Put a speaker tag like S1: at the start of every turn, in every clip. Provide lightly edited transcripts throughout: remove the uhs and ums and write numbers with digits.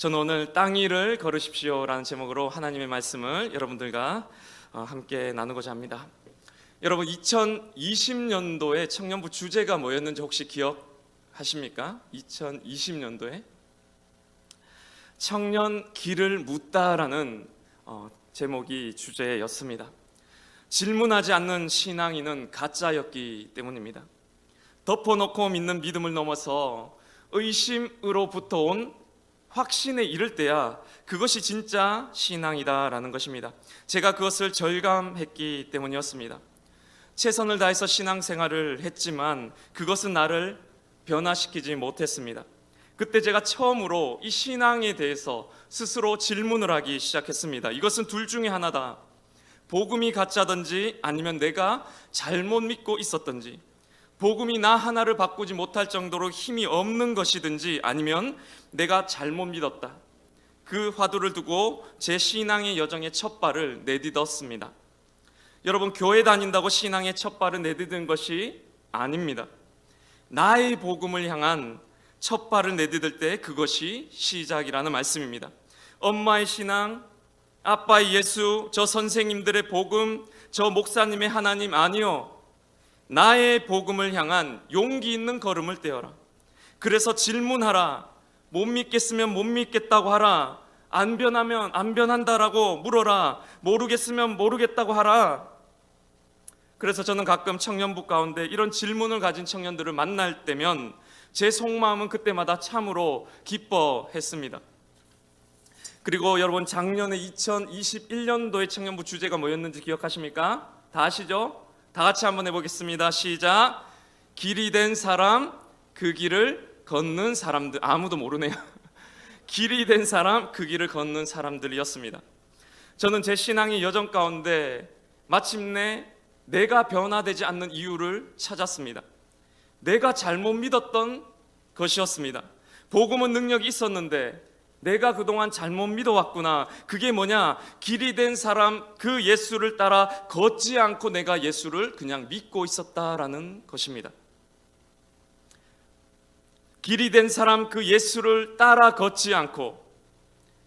S1: 저는 오늘 땅 위를 걸으십시오라는 제목으로 하나님의 말씀을 여러분들과 함께 나누고자 합니다. 여러분, 2020년도에 청년부 주제가 뭐였는지 혹시 기억하십니까? 2020년도에 청년 길을 묻다라는 제목이 주제였습니다. 질문하지 않는 신앙인은 가짜였기 때문입니다. 덮어놓고 믿는 믿음을 넘어서 의심으로부터 온 확신에 이를 때야 그것이 진짜 신앙이다라는 것입니다. 제가 그것을 절감했기 때문이었습니다. 최선을 다해서 신앙생활을 했지만 그것은 나를 변화시키지 못했습니다. 그때 제가 처음으로 이 신앙에 대해서 스스로 질문을 하기 시작했습니다. 이것은 둘 중에 하나다. 복음이 가짜든지 아니면 내가 잘못 믿고 있었든지, 복음이 나 하나를 바꾸지 못할 정도로 힘이 없는 것이든지 아니면 내가 잘못 믿었다. 그 화두를 두고 제 신앙의 여정의 첫 발을 내딛었습니다. 여러분, 교회 다닌다고 신앙의 첫 발을 내딛은 것이 아닙니다. 나의 복음을 향한 첫 발을 내딛을 때 그것이 시작이라는 말씀입니다. 엄마의 신앙, 아빠의 예수, 저 선생님들의 복음, 저 목사님의 하나님 아니요. 나의 복음을 향한 용기 있는 걸음을 떼어라. 그래서 질문하라. 못 믿겠으면 못 믿겠다고 하라. 안 변하면 안 변한다라고 물어라. 모르겠으면 모르겠다고 하라. 그래서 저는 가끔 청년부 가운데 이런 질문을 가진 청년들을 만날 때면 제 속마음은 그때마다 참으로 기뻐했습니다. 그리고 여러분, 작년에 2021년도의 청년부 주제가 뭐였는지 기억하십니까? 다 아시죠? 다 같이 한번 해보겠습니다. 시작. 길이 된 사람, 그 길을 걷는 사람들. 아무도 모르네요. 길이 된 사람, 그 길을 걷는 사람들이었습니다. 저는 제 신앙의 여정 가운데 마침내 내가 변화되지 않는 이유를 찾았습니다. 내가 잘못 믿었던 것이었습니다. 복음은 능력이 있었는데 내가 그동안 잘못 믿어왔구나. 그게 뭐냐? 길이 된 사람 그 예수를 따라 걷지 않고 내가 예수를 그냥 믿고 있었다라는 것입니다. 길이 된 사람 그 예수를 따라 걷지 않고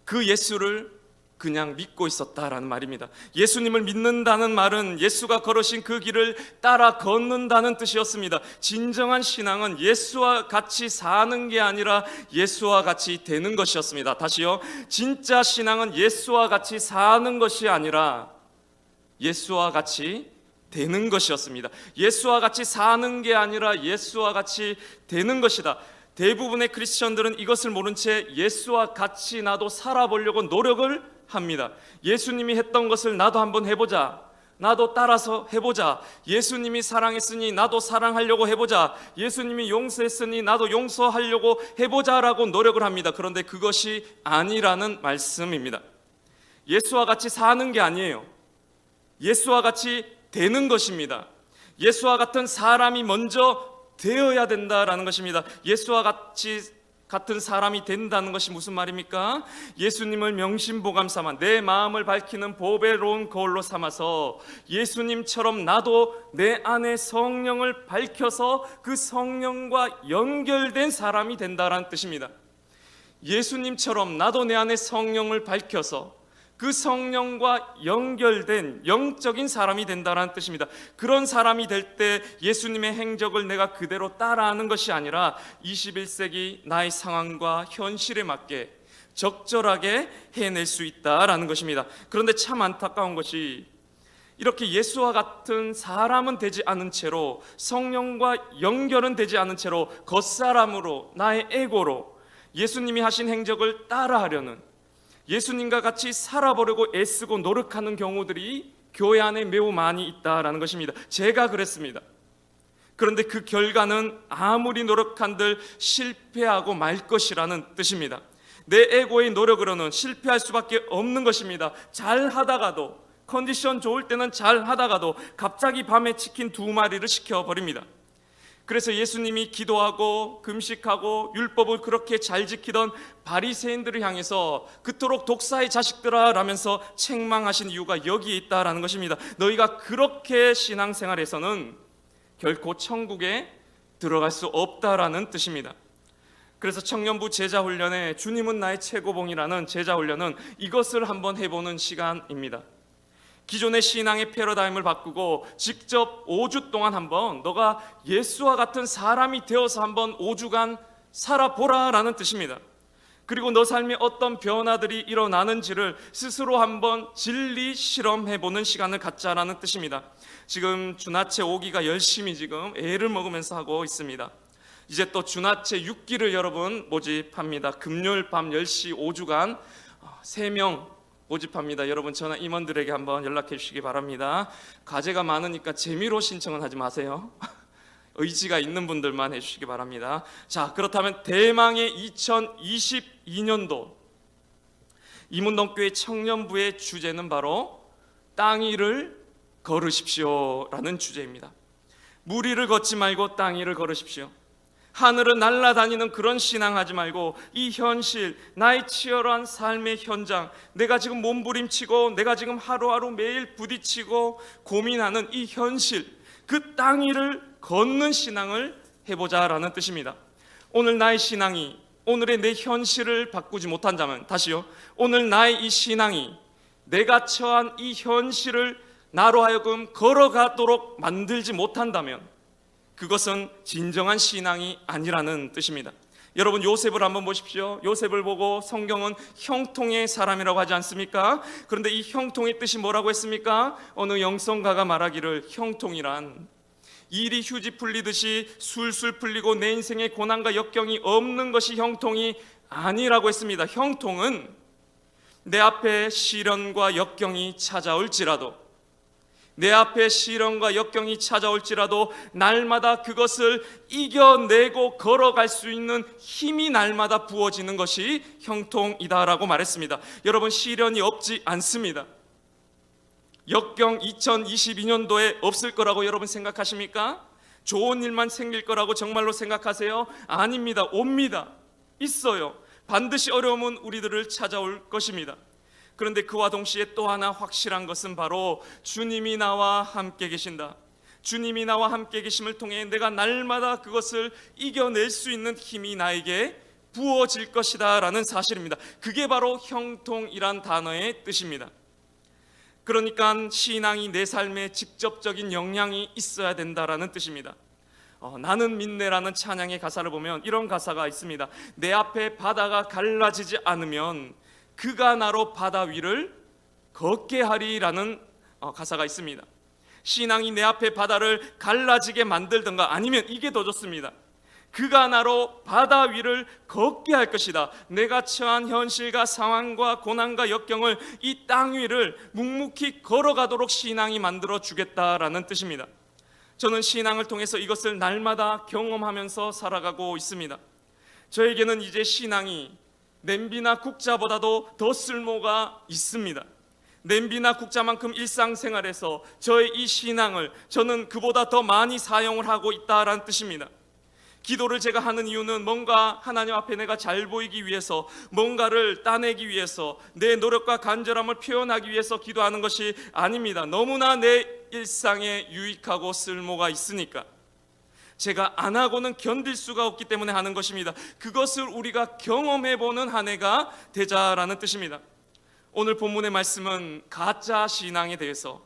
S1: 그 예수를 그냥 믿고 있었다라는 말입니다. 예수님을 믿는다는 말은 예수가 걸으신 그 길을 따라 걷는다는 뜻이었습니다. 진정한 신앙은 예수와 같이 사는 게 아니라 예수와 같이 되는 것이었습니다. 다시요. 진짜 신앙은 예수와 같이 사는 것이 아니라 예수와 같이 되는 것이었습니다. 예수와 같이 사는 게 아니라 예수와 같이 되는 것이다. 대부분의 크리스천들은 이것을 모른 채 예수와 같이 나도 살아보려고 노력을 합니다. 예수님이 했던 것을 나도 한번 해보자. 나도 따라서 해보자. 예수님이 사랑했으니 나도 사랑하려고 해보자. 예수님이 용서했으니 나도 용서하려고 해보자라고 노력을 합니다. 그런데 그것이 아니라는 말씀입니다. 예수와 같이 사는 게 아니에요. 예수와 같이 되는 것입니다. 예수와 같은 사람이 먼저 되어야 된다라는 것입니다. 예수와 같은 사람이 된다는 것이 무슨 말입니까? 예수님을 명심보감 삼아 내 마음을 밝히는 보배로운 거울로 삼아서 예수님처럼 나도 내 안에 성령을 밝혀서 그 성령과 연결된 사람이 된다라는 뜻입니다. 예수님처럼 나도 내 안에 성령을 밝혀서 그 성령과 연결된 영적인 사람이 된다는 뜻입니다. 그런 사람이 될 때 예수님의 행적을 내가 그대로 따라하는 것이 아니라 21세기 나의 상황과 현실에 맞게 적절하게 해낼 수 있다라는 것입니다. 그런데 참 안타까운 것이 이렇게 예수와 같은 사람은 되지 않은 채로 성령과 연결은 되지 않은 채로 겉사람으로 나의 에고로 예수님이 하신 행적을 따라하려는, 예수님과 같이 살아보려고 애쓰고 노력하는 경우들이 교회 안에 매우 많이 있다라는 것입니다. 제가 그랬습니다. 그런데 그 결과는 아무리 노력한들 실패하고 말 것이라는 뜻입니다. 내 에고의 노력으로는 실패할 수밖에 없는 것입니다. 잘 하다가도, 컨디션 좋을 때는 잘 하다가도 갑자기 밤에 치킨 2마리를 시켜버립니다. 그래서 예수님이 기도하고 금식하고 율법을 그렇게 잘 지키던 바리새인들을 향해서 그토록 독사의 자식들아 라면서 책망하신 이유가 여기에 있다라는 것입니다. 너희가 그렇게 신앙생활에서는 결코 천국에 들어갈 수 없다라는 뜻입니다. 그래서 청년부 제자훈련에 주님은 나의 최고봉이라는 제자훈련은 이것을 한번 해보는 시간입니다. 기존의 신앙의 패러다임을 바꾸고 직접 5주 동안 한번 너가 예수와 같은 사람이 되어서 한번 5주간 살아보라라는 뜻입니다. 그리고 너 삶에 어떤 변화들이 일어나는지를 스스로 한번 진리 실험해보는 시간을 갖자라는 뜻입니다. 지금 주나체 5기가 열심히 지금 애를 먹으면서 하고 있습니다. 이제 또 주나체 6기를 여러분 모집합니다. 금요일 밤 10시 5주간 3명 모집합니다. 여러분 전화 임원들에게 한번 연락해 주시기 바랍니다. 과제가 많으니까 재미로 신청은 하지 마세요. 의지가 있는 분들만 해주시기 바랍니다. 자, 그렇다면 대망의 2022년도 이문동교회 청년부의 주제는 바로 땅 위를 걸으십시오라는 주제입니다. 물 위를 걷지 말고 땅 위를 걸으십시오. 하늘을 날아다니는 그런 신앙하지 말고 이 현실, 나의 치열한 삶의 현장, 내가 지금 몸부림치고 내가 지금 하루하루 매일 부딪히고 고민하는 이 현실, 그 땅 위를 걷는 신앙을 해보자라는 뜻입니다. 오늘 나의 신앙이 오늘의 내 현실을 바꾸지 못한다면, 다시요, 오늘 나의 이 신앙이 내가 처한 이 현실을 나로 하여금 걸어가도록 만들지 못한다면 그것은 진정한 신앙이 아니라는 뜻입니다. 여러분 요셉을 한번 보십시오. 요셉을 보고 성경은 형통의 사람이라고 하지 않습니까? 그런데 이 형통의 뜻이 뭐라고 했습니까? 어느 영성가가 말하기를 형통이란 일이 휴지 풀리듯이 술술 풀리고 내 인생에 고난과 역경이 없는 것이 형통이 아니라고 했습니다. 형통은 내 앞에 시련과 역경이 찾아올지라도, 내 앞에 시련과 역경이 찾아올지라도 날마다 그것을 이겨내고 걸어갈 수 있는 힘이 날마다 부어지는 것이 형통이다라고 말했습니다. 여러분 시련이 없지 않습니다. 역경 2022년도에 없을 거라고 여러분 생각하십니까? 좋은 일만 생길 거라고 정말로 생각하세요? 아닙니다. 옵니다. 있어요. 반드시 어려움은 우리들을 찾아올 것입니다. 그런데 그와 동시에 또 하나 확실한 것은 바로 주님이 나와 함께 계신다. 주님이 나와 함께 계심을 통해 내가 날마다 그것을 이겨낼 수 있는 힘이 나에게 부어질 것이다 라는 사실입니다. 그게 바로 형통이란 단어의 뜻입니다. 그러니까 신앙이 내 삶에 직접적인 영향이 있어야 된다라는 뜻입니다. 나는 믿네라는 찬양의 가사를 보면 이런 가사가 있습니다. 내 앞에 바다가 갈라지지 않으면 그가 나로 바다 위를 걷게 하리라는 가사가 있습니다. 신앙이 내 앞에 바다를 갈라지게 만들든가, 아니면 이게 더 좋습니다. 그가 나로 바다 위를 걷게 할 것이다. 내가 처한 현실과 상황과 고난과 역경을 이 땅 위를 묵묵히 걸어가도록 신앙이 만들어 주겠다라는 뜻입니다. 저는 신앙을 통해서 이것을 날마다 경험하면서 살아가고 있습니다. 저에게는 이제 신앙이 냄비나 국자보다도 더 쓸모가 있습니다. 냄비나 국자만큼 일상생활에서 저의 이 신앙을 저는 그보다 더 많이 사용을 하고 있다라는 뜻입니다. 기도를 제가 하는 이유는 뭔가 하나님 앞에 내가 잘 보이기 위해서, 뭔가를 따내기 위해서, 내 노력과 간절함을 표현하기 위해서 기도하는 것이 아닙니다. 너무나 내 일상에 유익하고 쓸모가 있으니까, 제가 안 하고는 견딜 수가 없기 때문에 하는 것입니다. 그것을 우리가 경험해보는 한 해가 되자라는 뜻입니다. 오늘 본문의 말씀은 가짜 신앙에 대해서,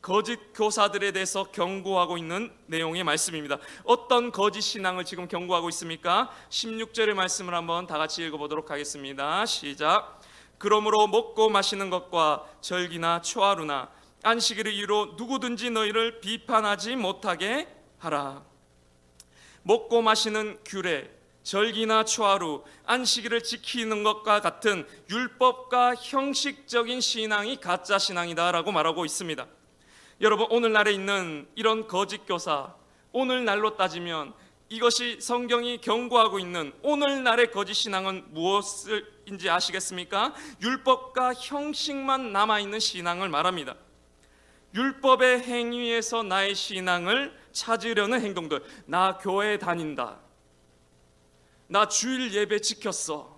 S1: 거짓 교사들에 대해서 경고하고 있는 내용의 말씀입니다. 어떤 거짓 신앙을 지금 경고하고 있습니까? 16절의 말씀을 한번 다 같이 읽어보도록 하겠습니다. 시작. 그러므로 먹고 마시는 것과 절기나 초하루나 안식일을 이유로 누구든지 너희를 비판하지 못하게 하라. 먹고 마시는 규례, 절기나 초하루, 안식일을 지키는 것과 같은 율법과 형식적인 신앙이 가짜 신앙이다라고 말하고 있습니다. 여러분 오늘날에 있는 이런 거짓 교사, 오늘날로 따지면 이것이 성경이 경고하고 있는 오늘날의 거짓 신앙은 무엇인지 아시겠습니까? 율법과 형식만 남아있는 신앙을 말합니다. 율법의 행위에서 나의 신앙을 찾으려는 행동들, 나 교회 다닌다, 나 주일 예배 지켰어,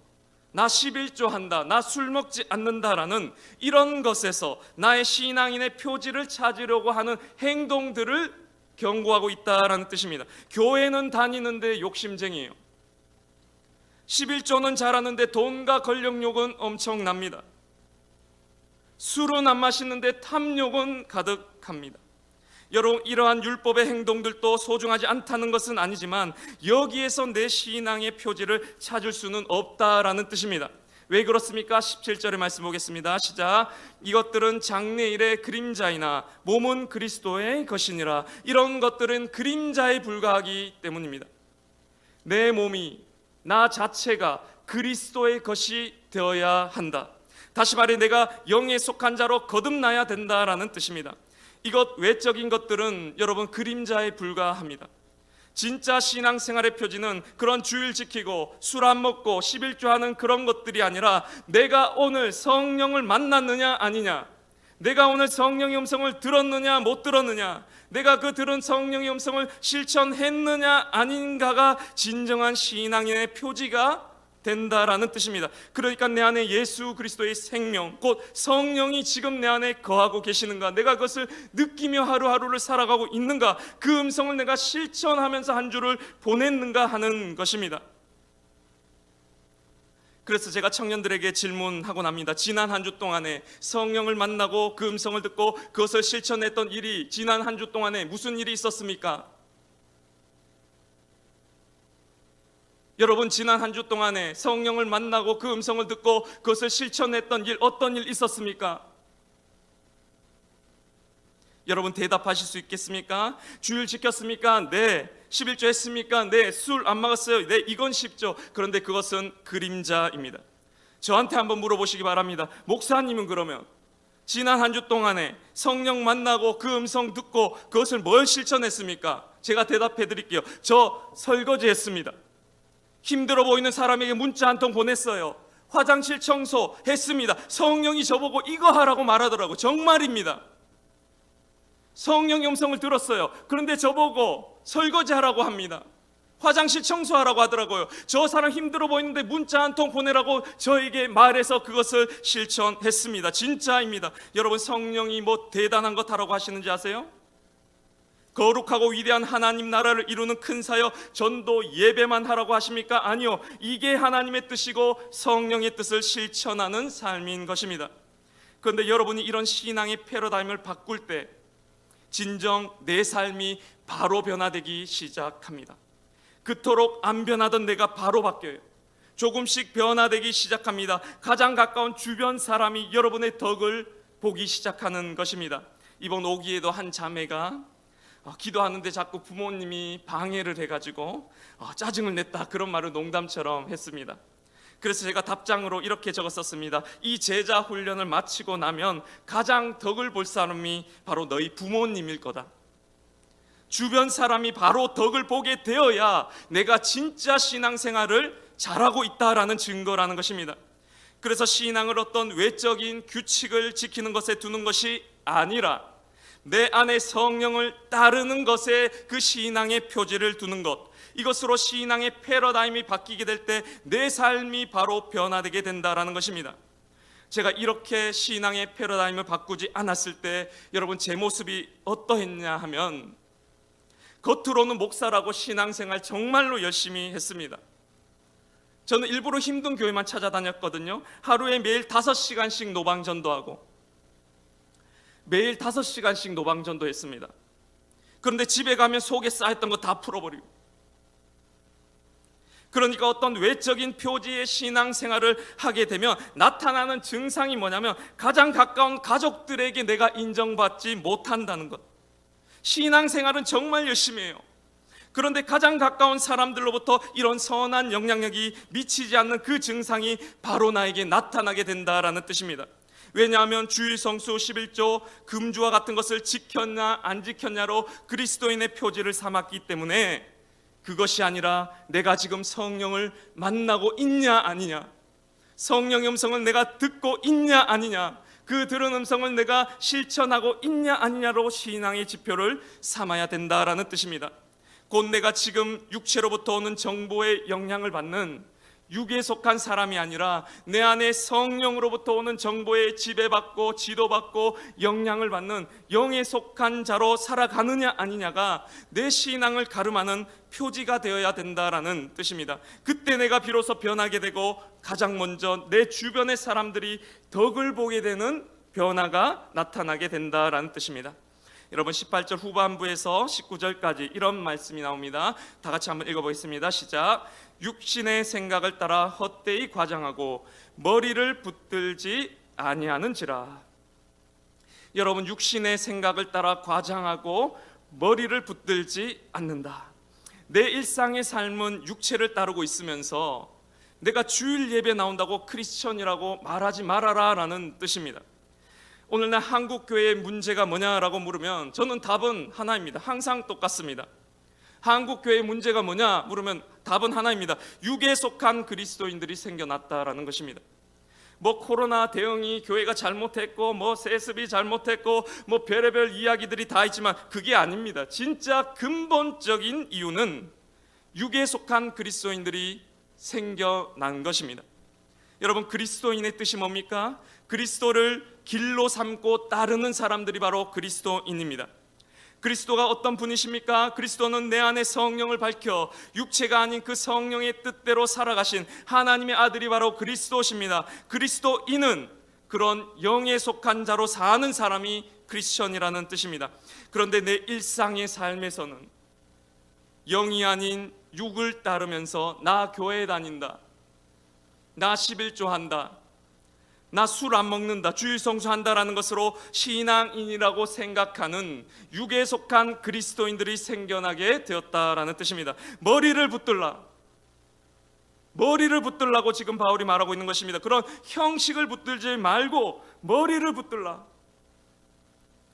S1: 나 11조 한다, 나 술 먹지 않는다라는 이런 것에서 나의 신앙인의 표지를 찾으려고 하는 행동들을 경고하고 있다라는 뜻입니다. 교회는 다니는데 욕심쟁이에요. 11조는 잘하는데 돈과 권력욕은 엄청납니다. 술은 안 마시는데 탐욕은 가득합니다. 여러분, 이러한 율법의 행동들도 소중하지 않다는 것은 아니지만 여기에서 내 신앙의 표지를 찾을 수는 없다라는 뜻입니다. 왜 그렇습니까? 17절의 말씀 보겠습니다. 시작. 이것들은 장래일의 그림자이나 몸은 그리스도의 것이니라. 이런 것들은 그림자에 불과하기 때문입니다. 내 몸이, 나 자체가 그리스도의 것이 되어야 한다. 다시 말해 내가 영에 속한 자로 거듭나야 된다라는 뜻입니다. 이것 외적인 것들은 여러분 그림자에 불과합니다. 진짜 신앙생활의 표지는 그런 주일 지키고 술 안 먹고 11조 하는 그런 것들이 아니라 내가 오늘 성령을 만났느냐 아니냐, 내가 오늘 성령의 음성을 들었느냐 못 들었느냐, 내가 그 들은 성령의 음성을 실천했느냐 아닌가가 진정한 신앙의 표지가 된다라는 뜻입니다. 그러니까 내 안에 예수 그리스도의 생명, 곧 성령이 지금 내 안에 거하고 계시는가, 내가 그것을 느끼며 하루하루를 살아가고 있는가, 그 음성을 내가 실천하면서 한 주를 보냈는가 하는 것입니다. 그래서 제가 청년들에게 질문하곤 합니다. 지난 한 주 동안에 성령을 만나고 그 음성을 듣고 그것을 실천했던 일이 지난 한 주 동안에 무슨 일이 있었습니까? 여러분, 지난 한 주 동안에 성령을 만나고 그 음성을 듣고 그것을 실천했던 일, 어떤 일 있었습니까? 여러분 대답하실 수 있겠습니까? 주일 지켰습니까? 네. 11조 했습니까? 네. 술 안 먹었어요? 네. 이건 쉽죠. 그런데 그것은 그림자입니다. 저한테 한번 물어보시기 바랍니다. 목사님은 그러면 지난 한 주 동안에 성령 만나고 그 음성 듣고 그것을 뭘 실천했습니까? 제가 대답해 드릴게요. 저 설거지 했습니다. 힘들어 보이는 사람에게 문자 한 통 보냈어요. 화장실 청소 했습니다. 성령이 저보고 이거 하라고 말하더라고요. 정말입니다. 성령의 음성을 들었어요. 그런데 저보고 설거지 하라고 합니다. 화장실 청소하라고 하더라고요. 저 사람 힘들어 보이는데 문자 한 통 보내라고 저에게 말해서 그것을 실천했습니다. 진짜입니다. 여러분, 성령이 뭐 대단한 것 하라고 하시는지 아세요? 거룩하고 위대한 하나님 나라를 이루는 큰 사역 전도 예배만 하라고 하십니까? 아니요. 이게 하나님의 뜻이고 성령의 뜻을 실천하는 삶인 것입니다. 그런데 여러분이 이런 신앙의 패러다임을 바꿀 때 진정 내 삶이 바로 변화되기 시작합니다. 그토록 안 변하던 내가 바로 바뀌어요. 조금씩 변화되기 시작합니다. 가장 가까운 주변 사람이 여러분의 덕을 보기 시작하는 것입니다. 이번 오기에도 한 자매가 기도하는데 자꾸 부모님이 방해를 해가지고 짜증을 냈다, 그런 말을 농담처럼 했습니다. 그래서 제가 답장으로 이렇게 적었었습니다. 이 제자 훈련을 마치고 나면 가장 덕을 볼 사람이 바로 너희 부모님일 거다. 주변 사람이 바로 덕을 보게 되어야 내가 진짜 신앙생활을 잘하고 있다라는 증거라는 것입니다. 그래서 신앙을 어떤 외적인 규칙을 지키는 것에 두는 것이 아니라 내 안에 성령을 따르는 것에 그 신앙의 표지를 두는 것, 이것으로 신앙의 패러다임이 바뀌게 될 때 내 삶이 바로 변화되게 된다라는 것입니다. 제가 이렇게 신앙의 패러다임을 바꾸지 않았을 때 여러분 제 모습이 어떠했냐 하면 겉으로는 목사라고 신앙생활 정말로 열심히 했습니다. 저는 일부러 힘든 교회만 찾아다녔거든요. 하루에 매일 5시간씩 노방전도하고 매일 5시간씩 노방전도 했습니다. 그런데 집에 가면 속에 쌓였던 거 다 풀어버리고, 그러니까 어떤 외적인 표지의 신앙생활을 하게 되면 나타나는 증상이 뭐냐면 가장 가까운 가족들에게 내가 인정받지 못한다는 것. 신앙생활은 정말 열심히 해요. 그런데 가장 가까운 사람들로부터 이런 선한 영향력이 미치지 않는 그 증상이 바로 나에게 나타나게 된다라는 뜻입니다. 왜냐하면 주일 성수 11조 금주와 같은 것을 지켰냐 안 지켰냐로 그리스도인의 표지를 삼았기 때문에 그것이 아니라 내가 지금 성령을 만나고 있냐 아니냐, 성령의 음성을 내가 듣고 있냐 아니냐, 그 들은 음성을 내가 실천하고 있냐 아니냐로 신앙의 지표를 삼아야 된다라는 뜻입니다. 곧 내가 지금 육체로부터 오는 정보에 영향을 받는 육에 속한 사람이 아니라 내 안에 성령으로부터 오는 정보에 지배받고 지도받고 영향을 받는 영에 속한 자로 살아가느냐 아니냐가 내 신앙을 가름하는 표지가 되어야 된다라는 뜻입니다. 그때 내가 비로소 변하게 되고 가장 먼저 내 주변의 사람들이 덕을 보게 되는 변화가 나타나게 된다라는 뜻입니다. 여러분 18절 후반부에서 19절까지 이런 말씀이 나옵니다. 다 같이 한번 읽어보겠습니다. 시작. 육신의 생각을 따라 헛되이 과장하고 머리를 붙들지 아니하는지라. 여러분 육신의 생각을 따라 과장하고 머리를 붙들지 않는다. 내 일상의 삶은 육체를 따르고 있으면서 내가 주일 예배 나온다고 크리스천이라고 말하지 말아라 라는 뜻입니다. 오늘날 한국 교회의 문제가 뭐냐라고 물으면 저는 답은 하나입니다. 항상 똑같습니다. 한국 교회의 문제가 뭐냐 물으면 답은 하나입니다. 육에 속한 그리스도인들이 생겨났다라는 것입니다. 뭐 코로나 대응이 교회가 잘못했고 뭐 세습이 잘못했고 뭐 별의별 이야기들이 다 있지만 그게 아닙니다. 진짜 근본적인 이유는 육에 속한 그리스도인들이 생겨난 것입니다. 여러분 그리스도인의 뜻이 뭡니까? 그리스도를 길로 삼고 따르는 사람들이 바로 그리스도인입니다. 그리스도가 어떤 분이십니까? 그리스도는 내 안에 성령을 밝혀 육체가 아닌 그 성령의 뜻대로 살아가신 하나님의 아들이 바로 그리스도십니다. 그리스도인은 그런 영에 속한 자로 사는 사람이 크리스천이라는 뜻입니다. 그런데 내 일상의 삶에서는 영이 아닌 육을 따르면서 나 교회 다닌다, 나 11조 한다, 나 술 안 먹는다, 주일 성수한다라는 것으로 신앙인이라고 생각하는 육에 속한 그리스도인들이 생겨나게 되었다라는 뜻입니다. 머리를 붙들라고 지금 바울이 말하고 있는 것입니다. 그런 형식을 붙들지 말고 머리를 붙들라.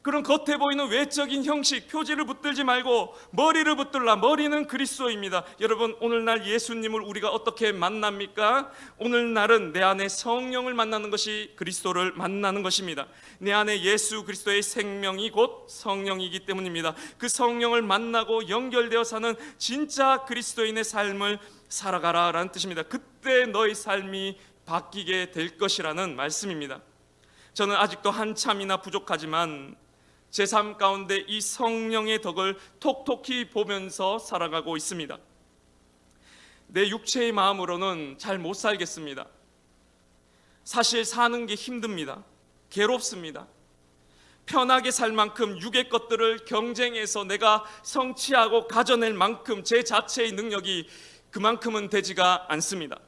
S1: 그런 겉에 보이는 외적인 형식, 표지를 붙들지 말고 머리를 붙들라. 머리는 그리스도입니다. 여러분 오늘날 예수님을 우리가 어떻게 만납니까? 오늘날은 내 안에 성령을 만나는 것이 그리스도를 만나는 것입니다. 내 안에 예수 그리스도의 생명이 곧 성령이기 때문입니다. 그 성령을 만나고 연결되어 사는 진짜 그리스도인의 삶을 살아가라 라는 뜻입니다. 그때 너의 삶이 바뀌게 될 것이라는 말씀입니다. 저는 아직도 한참이나 부족하지만 제 삶 가운데 이 성령의 덕을 톡톡히 보면서 살아가고 있습니다. 내 육체의 마음으로는 잘 못 살겠습니다. 사실 사는 게 힘듭니다. 괴롭습니다. 편하게 살 만큼 육의 것들을 경쟁해서 내가 성취하고 가져낼 만큼 제 자체의 능력이 그만큼은 되지가 않습니다.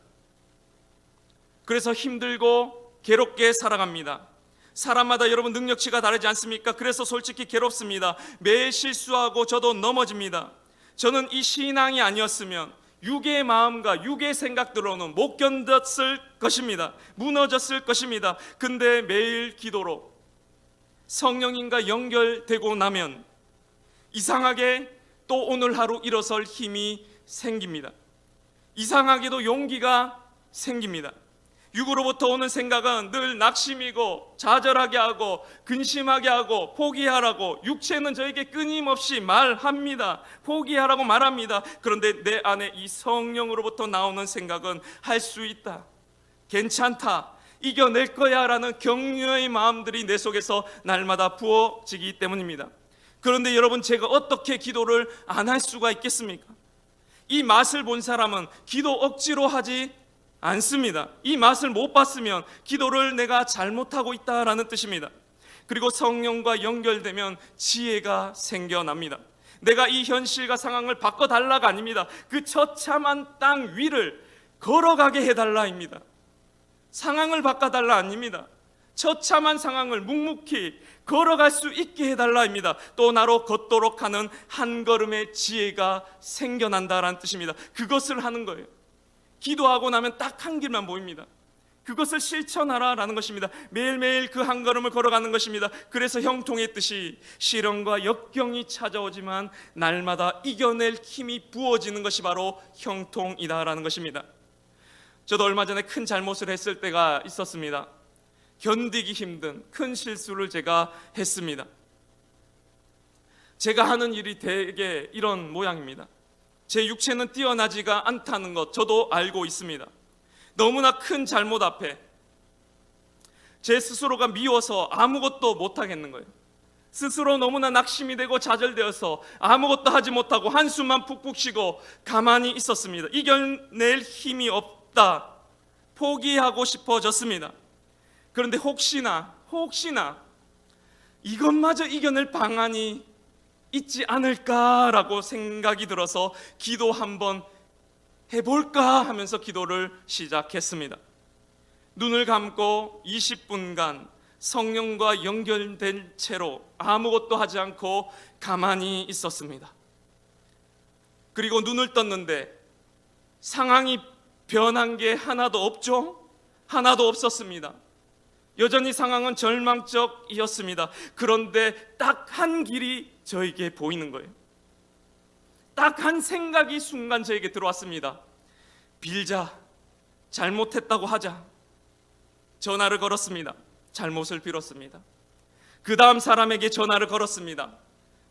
S1: 그래서 힘들고 괴롭게 살아갑니다. 사람마다 여러분 능력치가 다르지 않습니까? 그래서 솔직히 괴롭습니다. 매일 실수하고 저도 넘어집니다. 저는 이 신앙이 아니었으면 육의 마음과 육의 생각들로는 못 견뎠을 것입니다. 무너졌을 것입니다. 근데 매일 기도로 성령님과 연결되고 나면 이상하게 또 오늘 하루 일어설 힘이 생깁니다. 이상하게도 용기가 생깁니다. 육으로부터 오는 생각은 늘 낙심이고 좌절하게 하고 근심하게 하고 포기하라고, 육체는 저에게 끊임없이 말합니다. 포기하라고 말합니다. 그런데 내 안에 이 성령으로부터 나오는 생각은 할 수 있다, 괜찮다, 이겨낼 거야 라는 격려의 마음들이 내 속에서 날마다 부어지기 때문입니다. 그런데 여러분 제가 어떻게 기도를 안 할 수가 있겠습니까? 이 맛을 본 사람은 기도 억지로 하지 않습니다. 이 맛을 못 봤으면 기도를 내가 잘못하고 있다라는 뜻입니다. 그리고 성령과 연결되면 지혜가 생겨납니다. 내가 이 현실과 상황을 바꿔달라가 아닙니다. 그 처참한 땅 위를 걸어가게 해달라입니다. 상황을 바꿔달라 아닙니다. 처참한 상황을 묵묵히 걸어갈 수 있게 해달라입니다. 또 나로 걷도록 하는 한 걸음의 지혜가 생겨난다라는 뜻입니다. 그것을 하는 거예요. 기도하고 나면 딱 한 길만 보입니다. 그것을 실천하라라는 것입니다. 매일매일 그 한 걸음을 걸어가는 것입니다. 그래서 형통의 뜻이 시련과 역경이 찾아오지만 날마다 이겨낼 힘이 부어지는 것이 바로 형통이다라는 것입니다. 저도 얼마 전에 큰 잘못을 했을 때가 있었습니다. 견디기 힘든 큰 실수를 제가 했습니다. 제가 하는 일이 대개 이런 모양입니다. 제 육체는 뛰어나지가 않다는 것 저도 알고 있습니다. 너무나 큰 잘못 앞에 제 스스로가 미워서 아무것도 못하겠는 거예요. 스스로 너무나 낙심이 되고 좌절되어서 아무것도 하지 못하고 한숨만 푹푹 쉬고 가만히 있었습니다. 이겨낼 힘이 없다, 포기하고 싶어졌습니다. 그런데 혹시나 이것마저 이겨낼 방안이 있지 않을까라고 생각이 들어서 기도 한번 해볼까 하면서 기도를 시작했습니다. 눈을 감고 20분간 성령과 연결된 채로 아무것도 하지 않고 가만히 있었습니다. 그리고 눈을 떴는데 상황이 변한 게 하나도 없죠? 하나도 없었습니다. 여전히 상황은 절망적이었습니다. 그런데 딱 한 길이 저에게 보이는 거예요. 딱 한 생각이 순간 저에게 들어왔습니다. 빌자, 잘못했다고 하자. 전화를 걸었습니다. 잘못을 빌었습니다. 그 다음 사람에게 전화를 걸었습니다.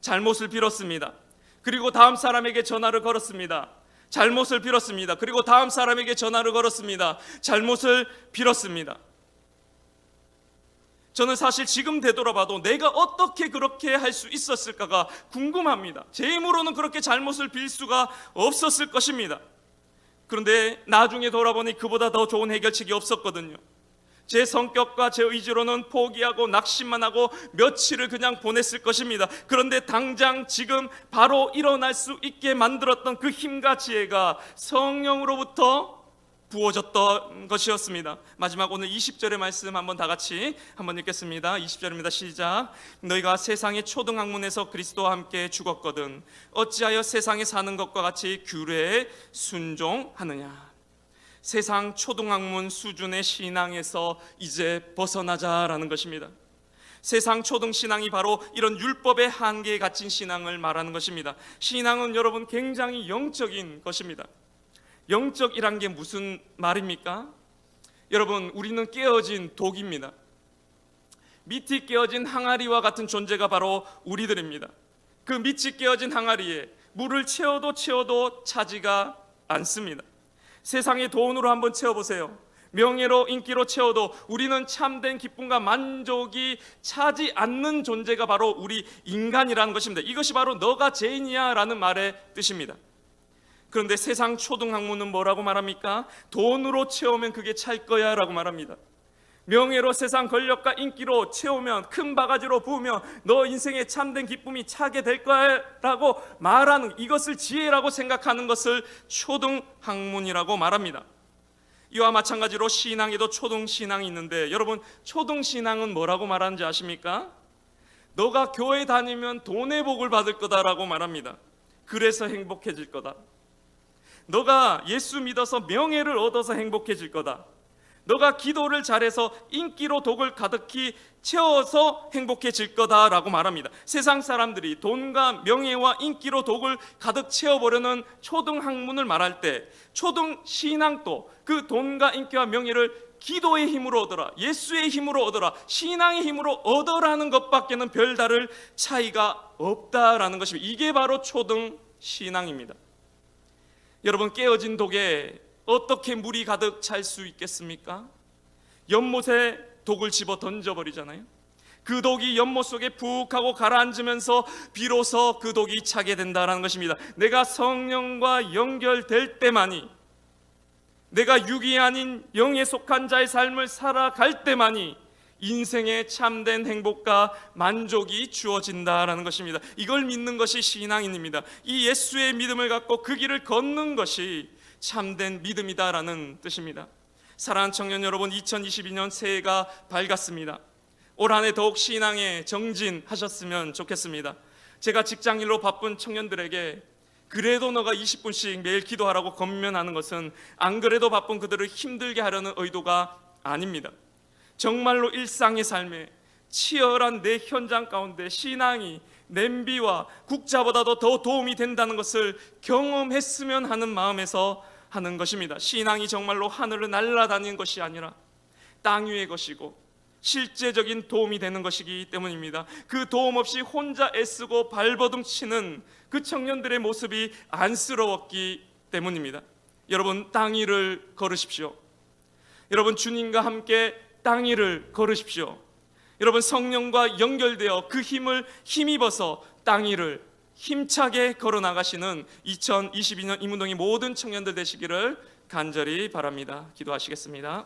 S1: 잘못을 빌었습니다. 그리고 다음 사람에게 전화를 걸었습니다. 잘못을 빌었습니다. 그리고 다음 사람에게 전화를 걸었습니다. 잘못을 빌었습니다. 저는 사실 지금 되돌아봐도 내가 어떻게 그렇게 할 수 있었을까가 궁금합니다. 제 힘으로는 그렇게 잘못을 빌 수가 없었을 것입니다. 그런데 나중에 돌아보니 그보다 더 좋은 해결책이 없었거든요. 제 성격과 제 의지로는 포기하고 낙심만 하고 며칠을 그냥 보냈을 것입니다. 그런데 당장 지금 바로 일어날 수 있게 만들었던 그 힘과 지혜가 성령으로부터 부어졌던 것이었습니다. 마지막 오늘 20절의 말씀 한번 다 같이 한번 읽겠습니다. 20절입니다. 시작. 너희가 세상의 초등학문에서 그리스도와 함께 죽었거든 어찌하여 세상에 사는 것과 같이 규례에 순종하느냐. 세상 초등학문 수준의 신앙에서 이제 벗어나자라는 것입니다. 세상 초등신앙이 바로 이런 율법의 한계에 갇힌 신앙을 말하는 것입니다. 신앙은 여러분 굉장히 영적인 것입니다. 영적이란 게 무슨 말입니까? 여러분, 우리는 깨어진 독입니다. 밑이 깨어진 항아리와 같은 존재가 바로 우리들입니다. 그 밑이 깨어진 항아리에 물을 채워도 차지가 않습니다. 세상의 돈으로 한번 채워보세요. 명예로 인기로 채워도 우리는 참된 기쁨과 만족이 차지 않는 존재가 바로 우리 인간이라는 것입니다. 이것이 바로 너가 죄인이야 라는 말의 뜻입니다. 그런데 세상 초등학문은 뭐라고 말합니까? 돈으로 채우면 그게 찰 거야 라고 말합니다. 명예로, 세상 권력과 인기로 채우면, 큰 바가지로 부으면 너 인생에 참된 기쁨이 차게 될 거야 라고 말하는, 이것을 지혜라고 생각하는 것을 초등학문이라고 말합니다. 이와 마찬가지로 신앙에도 초등신앙이 있는데, 여러분 초등신앙은 뭐라고 말하는지 아십니까? 너가 교회 다니면 돈의 복을 받을 거다라고 말합니다. 그래서 행복해질 거다. 너가 예수 믿어서 명예를 얻어서 행복해질 거다. 너가 기도를 잘해서 인기로 독을 가득히 채워서 행복해질 거다라고 말합니다. 세상 사람들이 돈과 명예와 인기로 독을 가득 채워보려는 초등학문을 말할 때, 초등신앙도 그 돈과 인기와 명예를 기도의 힘으로 얻어라, 예수의 힘으로 얻어라, 신앙의 힘으로 얻어라는 것밖에는 별다를 차이가 없다라는 것입니다. 이게 바로 초등신앙입니다. 여러분, 깨어진 독에 어떻게 물이 가득 찰 수 있겠습니까? 연못에 독을 집어 던져버리잖아요. 그 독이 연못 속에 푹 하고 가라앉으면서 비로소 그 독이 차게 된다는 것입니다. 내가 성령과 연결될 때만이, 내가 육이 아닌 영에 속한 자의 삶을 살아갈 때만이 인생의 참된 행복과 만족이 주어진다라는 것입니다. 이걸 믿는 것이 신앙인입니다. 이 예수의 믿음을 갖고 그 길을 걷는 것이 참된 믿음이다라는 뜻입니다. 사랑하는 청년 여러분, 2022년 새해가 밝았습니다. 올 한 해 더욱 신앙에 정진하셨으면 좋겠습니다. 제가 직장일로 바쁜 청년들에게 그래도 너가 20분씩 매일 기도하라고 권면하는 것은 안 그래도 바쁜 그들을 힘들게 하려는 의도가 아닙니다. 정말로 일상의 삶에 치열한 내 현장 가운데 신앙이 냄비와 국자보다도 더 도움이 된다는 것을 경험했으면 하는 마음에서 하는 것입니다. 신앙이 정말로 하늘을 날아다니는 것이 아니라 땅 위의 것이고 실제적인 도움이 되는 것이기 때문입니다. 그 도움 없이 혼자 애쓰고 발버둥 치는 그 청년들의 모습이 안쓰러웠기 때문입니다. 여러분, 땅 위를 걸으십시오. 여러분, 주님과 함께 땅 위를 걸으십시오. 여러분, 성령과 연결되어 그 힘을 힘입어서 땅 위를 힘차게 걸어 나가시는 2022년 임운동의 모든 청년들 되시기를 간절히 바랍니다. 기도하시겠습니다.